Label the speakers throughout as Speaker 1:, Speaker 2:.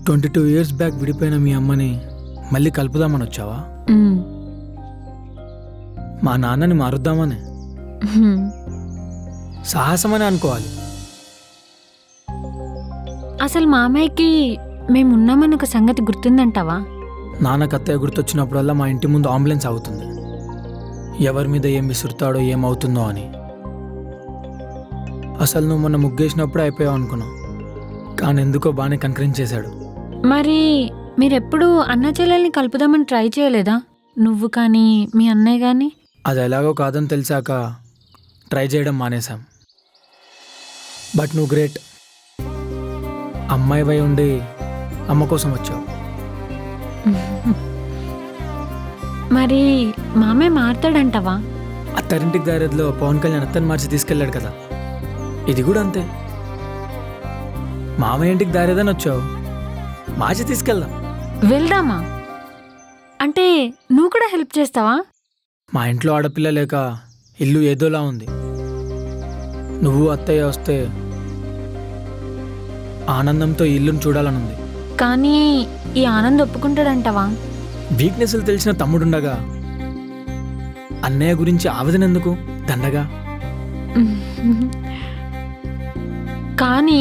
Speaker 1: 22 years back విడిపోయిన మీ అమ్మని మళ్ళీ కలుపుదామని వచ్చావా? మా నాన్నని మారుద్దామని, సాహసమని అనుకోవాలి.
Speaker 2: అసలు మామయ్యకి మేమున్నామని ఒక సంగతి గుర్తుందంటావా?
Speaker 1: నాన్నకు అత్తయ్య గుర్తొచ్చినప్పుడల్లా మా ఇంటి ముందు అంబులెన్స్ అవుతుంది. ఎవరి మీద ఏం విసురుతాడో ఏమవుతుందో అని. అసలు నువ్వు మొన్న ముగ్గేసినప్పుడే అయిపోయావు అనుకున్నావు, కానీ ఎందుకో బాగానే కనికరించేశాడు.
Speaker 2: మరి మీరెప్పుడు అన్న చెల్లెల్ని కలుపుదామని ట్రై చేయలేదా? నువ్వు కానీ మీ అన్నయ్య కానీ?
Speaker 1: అది ఎలాగో కాదని తెలిసాక ట్రై చేయడం మానేశాం. బట్ నువ్వు గ్రేట్. అమ్మాయివై ఉండి అమ్మ కోసం వచ్చావు.
Speaker 2: మరి మామయ్య మారుతాడంటావా?
Speaker 1: అత్తారింటికి దారిలో పవన్ కళ్యాణ్ అత్తని మార్చి తీసుకెళ్ళాడు కదా, ఇది కూడా అంతే. మామయ్య ఇంటికి దారేదని వచ్చావు, మార్చి తీసుకెళ్దాం.
Speaker 2: వెళ్దామా? అంటే నువ్వు కూడా హెల్ప్ చేస్తావా?
Speaker 1: మా ఇంట్లో ఆడపిల్ల లేక ఇల్లు ఏదోలా ఉంది. నువ్వు అత్తయ్య వస్తే ఆనందంతో ఇల్లును చూడాలనుంది.
Speaker 2: కానీ ఈ ఆనంద్ ఒప్పుకుంటాడంటావా?
Speaker 1: వీక్నెస్లు తెలిసిన తమ్ముడుండగా అన్నయ్య గురించి ఆవేదన ఎందుకు? దండగా.
Speaker 2: కానీ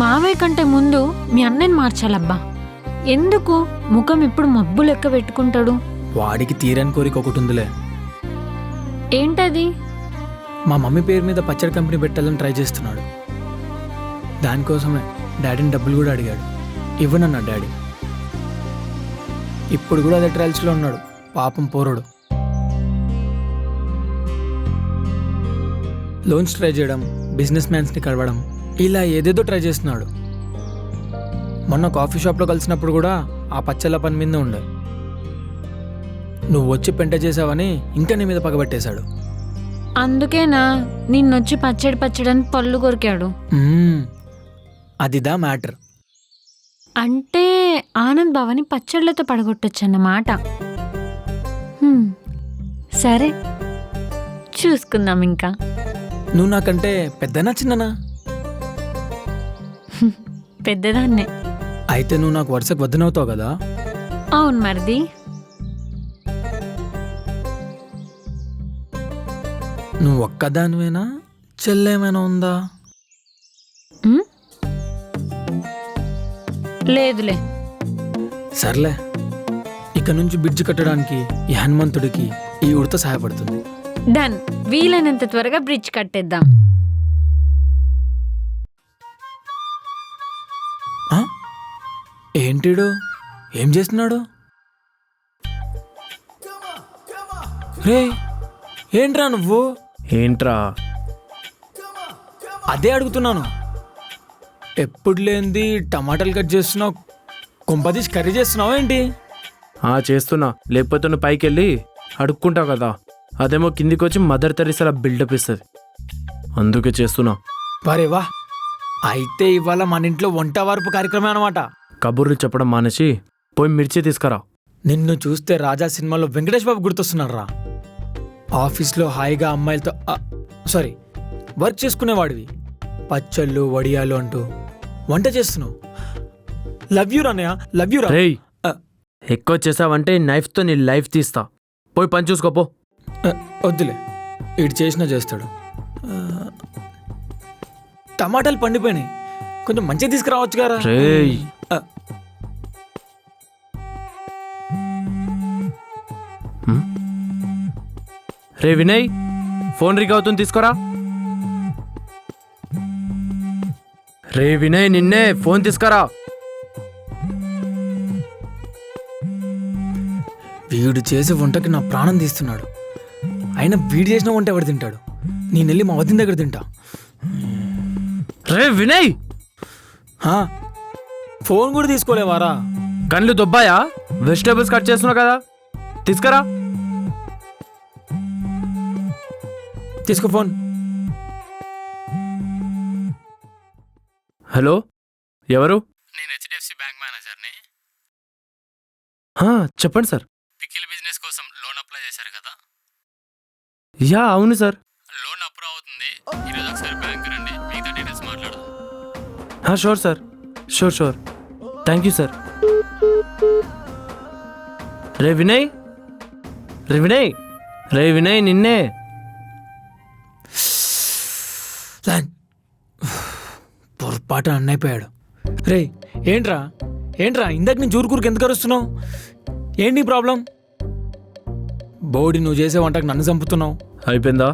Speaker 2: మావయ్య కంటే ముందు మీ అన్నయ్యని మార్చాలబ్బా. ఎందుకు ముఖం ఇప్పుడు మబ్బు లెక్క పెట్టుకుంటాడు?
Speaker 1: వాడికి తీరని కోరిక ఒకటి ఉందిలే.
Speaker 2: ఏంటది?
Speaker 1: మా మమ్మీ పేరు మీద పచ్చడి కంపెనీ పెట్టాలని ట్రై చేస్తున్నాడు. దానికోసమే డాడీని డబ్బులు కూడా అడిగాడు. ఇవ్వనన్నాడు డాడీ. ఇప్పుడు కూడా అదే ట్రయల్స్లో ఉన్నాడు పాపం పోరడు. లోన్స్ ట్రై చేయడం, బిజినెస్ మ్యాన్స్ని కలవడం, ఇలా ఏదేదో ట్రై చేస్తున్నాడు. మొన్న కాఫీ షాప్లో కలిసినప్పుడు కూడా ఆ పచ్చళ్ళ పని మీద ఉండే. నువ్వు వచ్చి పెంట చేసావని ఇంకా నీ మీద పగబట్టేశాడు.
Speaker 2: అందుకేనా నిన్నొచ్చి పచ్చడి పళ్ళు కొరికాడు?
Speaker 1: అదిదా మ్యాటర్.
Speaker 2: అంటే ఆనంద్ బావని పచ్చళ్ళతో పడగొట్టొచ్చన్నమాట. సరే, చూసుకుందాం. ఇంకా
Speaker 1: నువ్వు నాకంటే పెద్దనా చిన్ననా?
Speaker 2: పెద్దదాన్నే.
Speaker 1: అయితే నువ్వు నాకు వరుసకు వద్దనవుతావు కదా?
Speaker 2: అవును మరిది.
Speaker 1: నువ్వు ఒక్కదానివేనా? చెల్లేమైనా ఉందా?
Speaker 2: లేదులే.
Speaker 1: సర్లే, ఇక నుంచి బ్రిడ్జ్ కట్టడానికి ఈ హనుమంతుడికి ఈ ఉడత సహాయపడుతుంది.
Speaker 2: డన్. వీలైనంత త్వరగా బ్రిడ్జ్ కట్టేద్దాం.
Speaker 1: ఏంటిడు ఏం చేస్తున్నాడు? రే, ఏంట్రా నువ్వు?
Speaker 3: ఏంట్రా?
Speaker 1: అదే అడుగుతున్నాను. ఎప్పుడు లేనిది టమాటాలు కట్ చేస్తున్నావు, కొంపదీసి కర్రీ చేస్తున్నావు ఏంటి?
Speaker 3: చేస్తున్నా, లేకపోతే నువ్వు పైకి వెళ్ళి అడుక్కుంటావు కదా, అదేమో కిందికి వచ్చి మదర్ తెరీసాలా బిల్డప్ ఇస్తుంది, అందుకే చేస్తున్నా.
Speaker 1: వరే వా, అయితే ఇవాళ మన ఇంట్లో వంట వార్పు కార్యక్రమం అనమాట.
Speaker 3: కబుర్లు చెప్పడం మానేసి పోయి మిర్చి తీసుకురా.
Speaker 1: నిన్ను చూస్తే రాజా సినిమాలో వెంకటేష్ బాబు గుర్తొస్తున్నాడు రా. ఆఫీస్లో హాయిగా అమ్మాయిలతో వర్క్ చేసుకునేవాడివి, పచ్చళ్ళు వడియాలు అంటూ వంట చేస్తున్నావు. లవ్ యూ రానయ్య, లవ్ యూ రా.
Speaker 3: రేయ్, ఎక్కువ చేసావంటే నైఫ్తో నీ లైఫ్ తీస్తా. పోయి పని చూసుకోపో.
Speaker 1: వద్దులే, ఇటు చేసినా చేస్తాడు. టమాటాలు పండిపోయినాయి, కొంచెం మంచిగా తీసుకురావచ్చు కదా.
Speaker 3: రేయ్, రే వినయ్, ఫోన్ రింగ్ అవుతుంది, తీసుకోరా. రే వినయ్, నిన్నే, ఫోన్ తీసుకురా.
Speaker 1: వీడు చేసే వంటకి నా ప్రాణం తీస్తున్నాడు. అయినా వీడు చేసిన వంట ఎవరు తింటాడు? నేను వెళ్ళి మా వదిన దగ్గర తింటా.
Speaker 3: రే వినయ్,
Speaker 1: ఫోన్ కూడా తీసుకోలేవారా?
Speaker 3: కళ్ళు దొబ్బాయా? వెజిటేబుల్స్ కట్ చేస్తున్నావు కదా, తీసుకురా.
Speaker 1: తీసుకో ఫోన్.
Speaker 3: హలో, ఎవరు?
Speaker 1: నేను హెచ్డిఎఫ్సి బ్యాంక్ మేనేజర్ని.
Speaker 3: చెప్పండి సార్.
Speaker 1: పికిల్ బిజినెస్ కోసం లోన్ అప్లై చేశారు కదా?
Speaker 3: యా, అవును సార్.
Speaker 1: లోన్ అప్రూవ్ అవుతుంది. ఈరోజు ఒకసారి బ్యాంక్ రండి, మిగతా డీటెయిల్స్ మాట్లాడదాం.
Speaker 3: Sure sir, sure. Thank you sir. రే వినయ్, రే వినయ్, రే వినయ్ నిన్నే.
Speaker 1: పొరపాటు అన్నైపోయాడు. రే ఏంట్రా ఏంట్రా ఇందాక నుంచి ఊరుకూరికి ఎందుకు అరుస్తున్నావు? ఏంటి నీ ప్రాబ్లం? బోడి నువ్వు చేసే వంటకు నన్ను చంపుతున్నావు.
Speaker 3: అయిపోయిందా?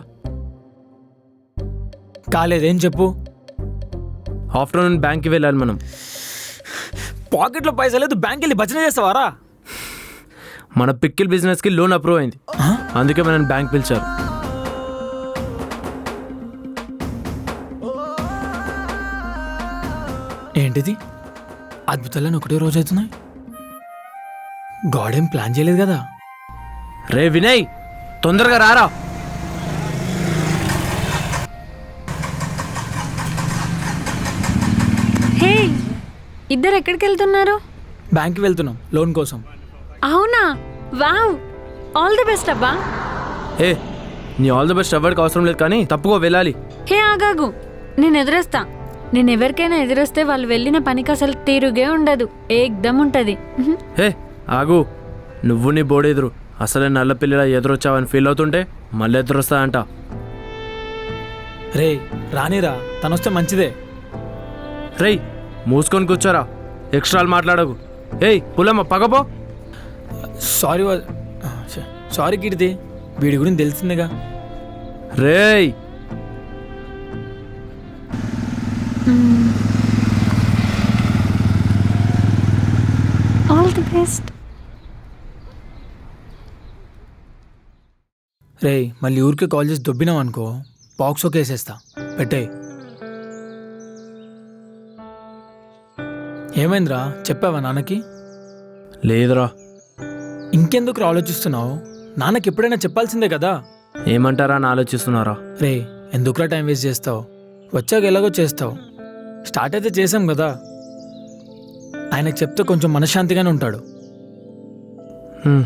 Speaker 1: కాలేదేం చెప్పు.
Speaker 3: ఆఫ్టర్నూన్ బ్యాంక్కి వెళ్ళాలి మనం.
Speaker 1: పాకెట్లో పైసా లేదు, బ్యాంక్ వెళ్ళి భజన చేస్తావారా?
Speaker 3: మన పిక్కిల్ బిజినెస్కి లోన్ అప్రూవ్ అయింది, అందుకే మనం బ్యాంక్ పిలిచారు.
Speaker 1: ఏంటిది అద్భుతాలని ఒకటే రోజు అవుతున్నాయి. గాడేం ప్లాన్ చేయలేదు కదా.
Speaker 3: రే వినయ్ తొందరగా రారా.
Speaker 2: హే, ఇద్దరు ఎక్కడికి వెళ్తున్నారు?
Speaker 1: బ్యాంక్కి వెళ్తున్నాం లోన్ కోసం.
Speaker 2: అవునా? వావ్, ఆల్ ది బెస్ట్ అబ్బా.
Speaker 3: ఏ నీ ఆల్ ది బెస్ట్ ఎవరికి అవసరం లేదు, కానీ తప్పుకో వెళ్ళాలి.
Speaker 2: హే ఆగాగు, నేను ఎదురేస్తా. నేను ఎవరికైనా ఎదురొస్తే వాళ్ళు వెళ్ళిన పనికి అసలు తీరుగే ఉండదు, ఏకదమ్ ఉంటది.
Speaker 3: హే ఆగు, నువ్వు నీ బోడెదురు అసలే నల్ల పిల్లల ఎదురొచ్చావని ఫీల్ అవుతుంటే మళ్ళీ ఎదురొస్తాదంట.
Speaker 1: రే రానిరా, తనొస్తే మంచిదే.
Speaker 3: రేయ్ మూసుకొని కూర్చోరా, ఎక్స్ట్రాలు మాట్లాడకు. ఏయ్ పులమ్మ పగపో.
Speaker 1: సారీ సారీ కీర్తి, వీడి గురించి తెలిసిందిగా.
Speaker 3: రేయ్
Speaker 2: ఆల్ ది బెస్ట్.
Speaker 1: రే మళ్ళీ ఊరికే కాల్ చేసి దొబ్బినావు అనుకో, పాక్సో కేసేస్తా. పెట్టే. ఏమైందిరా, చెప్పావా నాన్నకి?
Speaker 3: లేదురా.
Speaker 1: ఇంకెందుకు ఆలోచిస్తున్నావు? నాన్నకి ఎప్పుడైనా చెప్పాల్సిందే కదా.
Speaker 3: ఏమంటారా అని ఆలోచిస్తున్నారా?
Speaker 1: రే ఎందుకురా టైం వేస్ట్ చేస్తావు? వచ్చాక ఎలాగో చేస్తావు. స్టార్ట్ అయితే చేసాం కదా, ఆయనకు చెప్తే కొంచెం మనశ్శాంతిగానే ఉంటాడు.
Speaker 3: హ్మ్.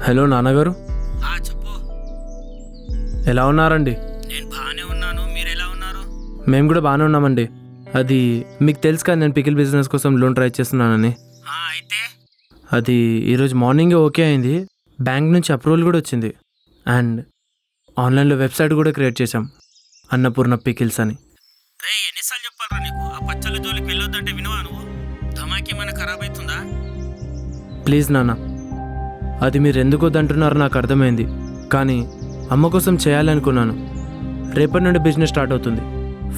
Speaker 3: హలో నాన్నగారు.
Speaker 1: చెప్పు.
Speaker 3: ఎలా ఉన్నారండి?
Speaker 1: నేను బాగానే ఉన్నాను, మీరు ఎలా ఉన్నారు?
Speaker 3: మేము కూడా బాగానే ఉన్నామండి. అది మీకు తెలుసు కదా, నేను పికిల్ బిజినెస్ కోసం లోన్ ట్రై చేస్తున్నానని.
Speaker 1: అయితే
Speaker 3: అది ఈరోజు మార్నింగే ఓకే అయింది, బ్యాంక్ నుంచి అప్రూవల్ కూడా వచ్చింది. అండ్ ఆన్లైన్లో వెబ్సైట్ కూడా క్రియేట్ చేశాం, అన్నపూర్ణ పికిల్స్ అని.
Speaker 1: రే ఎన్నిసార్లు చెప్పాలరా నీకు, ఆ పచ్చళ్ళ జోలికి వెళ్ళొద్దంటే వినవా నువ్వు? ధమాకి ఏమైనా ఖరాబ్ అవుతుందా?
Speaker 3: ప్లీజ్ నాన్న, అది మీరు ఎందుకు వద్దంటున్నారో నాకు అర్థమైంది, కానీ అమ్మ కోసం చేయాలనుకున్నాను. రేపటి నుండి బిజినెస్ స్టార్ట్ అవుతుంది.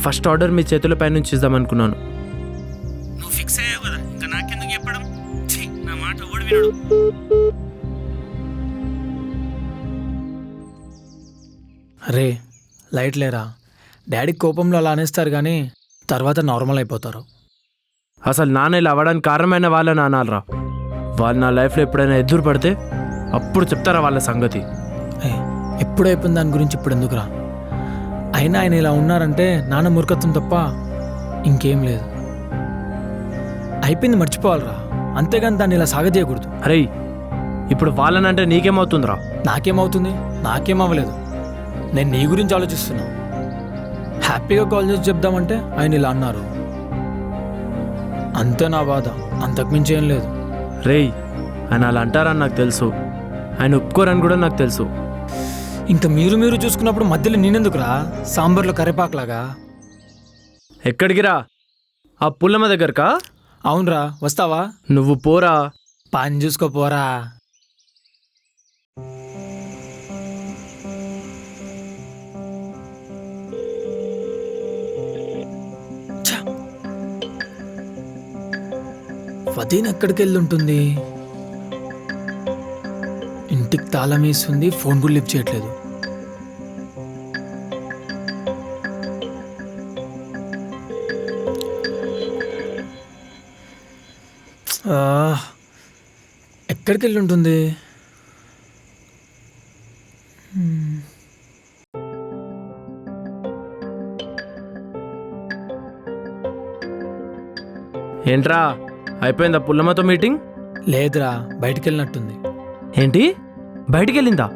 Speaker 3: ఫస్ట్ ఆర్డర్ మీ చేతుల పై నుంచి ఇద్దామనుకున్నాను.
Speaker 1: నువ్వు ఫిక్స్ అయ్యావు కదా, ఇంకా నాకెందుకు చెప్పడం? నా మాట ఓడి వినడు. రే లైట్ లేరా, డాడీ కోపంలో అలా అనేస్తారు కానీ తర్వాత నార్మల్ అయిపోతారు.
Speaker 3: అసలు నాన్న ఇలా అవ్వడానికి కారణమైన వాళ్ళని అనాలరా. వాళ్ళు నా లైఫ్లో ఎప్పుడైనా ఎదురు పడితే అప్పుడు చెప్తారా వాళ్ళ సంగతి.
Speaker 1: ఎప్పుడు అయిపోయింది దాని గురించి ఇప్పుడు ఎందుకురా? అయినా ఆయన ఇలా ఉన్నారంటే నాన్న మూర్ఖత్వం తప్ప ఇంకేం లేదు. అయిపోయింది, మర్చిపోవాలరా, అంతేగాని దాన్ని ఇలా సాగదీయకూడదు.
Speaker 3: అరే ఇప్పుడు వాళ్ళనంటే నీకేమవుతుందిరా?
Speaker 1: నాకేమవుతుంది? నాకేమవ్వలేదు, నేను నీ గురించి ఆలోచిస్తున్నా. హ్యాపీగా కాల్ చేసి చెప్దామంటే ఆయన ఇలా అన్నారు, అంతే నా బాధ, అంతకుమించి ఏం లేదు.
Speaker 3: రేయ్ ఆయన అలా అంటారని నాకు తెలుసు, ఆయన ఒప్పుకోరని కూడా నాకు తెలుసు.
Speaker 1: ఇంకా మీరు చూసుకున్నప్పుడు మధ్యలో నేనెందుకురా సాంబార్లో కరివేపాకులాగా?
Speaker 3: ఎక్కడికి రా? ఆ పుల్లమ్మ దగ్గరకా?
Speaker 1: అవునరా, వస్తావా?
Speaker 3: నువ్వు పోరా.
Speaker 1: పని చూసుకోపోరా. వదీన్ ఎక్కడికి వెళ్ళి ఉంటుంది? ఇంటికి తాళం వేస్తుంది, ఫోన్ కూడా లిఫ్ట్ చేయట్లేదు. ఎక్కడికి వెళ్ళి ఉంటుంది?
Speaker 3: ఏంట్రా అయిపోయిందా పుల్లమ్మతో మీటింగ్?
Speaker 1: లేదురా, బయటికి వెళ్ళినట్టుంది.
Speaker 3: ఏంటి బయటికి వెళ్ళిందా?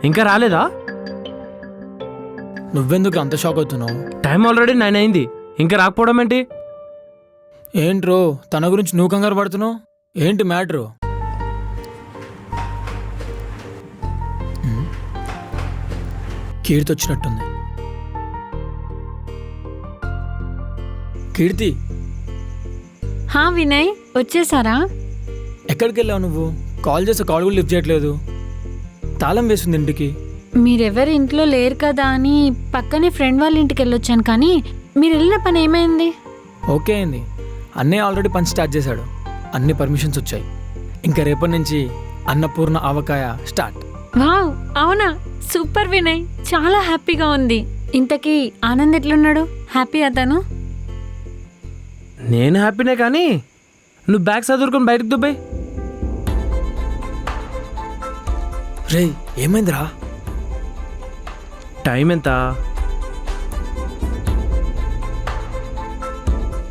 Speaker 3: ఇంకా రాలేదా?
Speaker 1: నువ్వెందుకు అంత షాక్ అవుతున్నావు?
Speaker 3: టైం ఆల్రెడీ 9 అయింది, ఇంకా రాకపోవడం ఏంటి?
Speaker 1: ఏంట్రో తన గురించి నువ్వు కంగారు పడుతున్నావు? ఏంటి మ్యాటరు? కీర్తి వచ్చినట్టుంది. కీర్తి,
Speaker 2: హా వినయ్, వచ్చేసారా?
Speaker 1: ఎక్కడికి వెళ్ళావు నువ్వు? కాల్ చేస్తే కాల్ కూడా లిఫ్ట్ చేయట్లేదు. తాళం వేసింది ఇంటికి.
Speaker 2: మీరెవరు ఇంట్లో లేరు కదా అని పక్కనే ఫ్రెండ్ వాళ్ళ ఇంటికి వెళ్ళొచ్చాను, కానీ మీరు వెళ్ళిన పని ఏమైంది?
Speaker 1: ఓకే అయింది. అన్నయ్య ఆల్రెడీ పని స్టార్ట్ చేశాడు. అన్ని పర్మిషన్స్ వచ్చాయి. ఇంకా రేపటి నుంచి అన్నపూర్ణ ఆవకాయ స్టార్ట్.
Speaker 2: వావ్, అవునా? సూపర్ వినయ్, చాలా హ్యాపీగా ఉంది. ఇంతకీ ఆనంద్ ఎట్లున్నాడు? హ్యాపీ అతను?
Speaker 3: నేను హ్యాపీనే, కానీ నువ్వు బ్యాగ్ చదువుకొని బయటకు దుబ్బాయి.
Speaker 1: రే ఏమైందిరా?
Speaker 3: టైం ఎంత?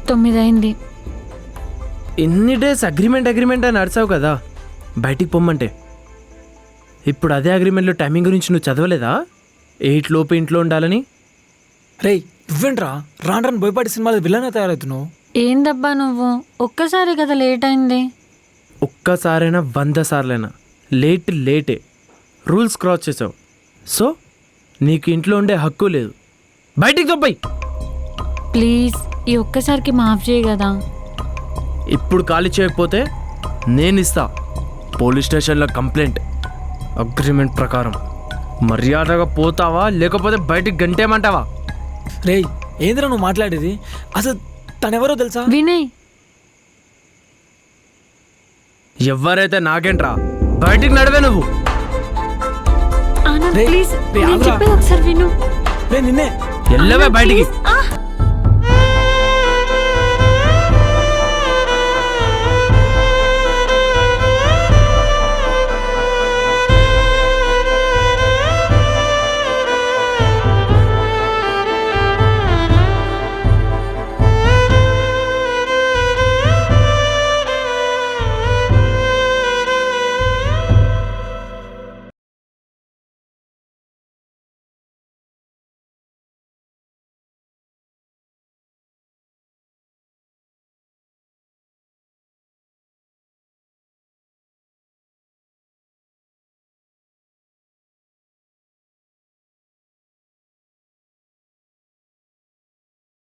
Speaker 2: 9 అయింది.
Speaker 3: ఎన్ని డేస్ అగ్రిమెంట్ అని నడిచావు కదా బయటికి పొమ్మంటే. ఇప్పుడు అదే అగ్రిమెంట్లో టైమింగ్ గురించి నువ్వు చదవలేదా? 8 లోపు ఇంట్లో ఉండాలని.
Speaker 1: రే నువ్వేంట్రా రాను బోయపాటి సినిమాలో విలనే తయారవుతున్నావు?
Speaker 2: ఏందబ్బా నువ్వు, ఒక్కసారి కదా లేట్ అయింది.
Speaker 3: ఒక్కసారైనా 100 సార్లైనా లేటే. రూల్స్ క్రాస్ చేసావు, సో నీకు ఇంట్లో ఉండే హక్కు లేదు. బయటికి దొబ్బాయి.
Speaker 2: ప్లీజ్ ఈ ఒక్కసారికి మాఫ్ చేయి కదా.
Speaker 3: ఇప్పుడు ఖాళీ చేయకపోతే నేను ఇస్తా పోలీస్ స్టేషన్లో కంప్లైంట్. అగ్రిమెంట్ ప్రకారం మర్యాదగా పోతావా, లేకపోతే బయటికి గంటేమంటావా?
Speaker 1: రే ఏంద్రా నువ్వు మాట్లాడేది? అసలు తనెవరో తెలుసా?
Speaker 2: వినయ్,
Speaker 3: ఎవరైతే నాకేంట్రా, బయటికి నడవే నువ్వు.
Speaker 2: ఆనంద్
Speaker 1: రేయ్,
Speaker 2: ప్లీజ్,
Speaker 1: రేయ్,
Speaker 2: నేను
Speaker 1: ఆగ్రా.
Speaker 2: చెప్పేది ఒకసారి విను.
Speaker 1: రే నిన్నే.
Speaker 3: ఎల్లవే
Speaker 2: ఆనంద్,
Speaker 3: బయటికి.
Speaker 2: ప్లీజ్,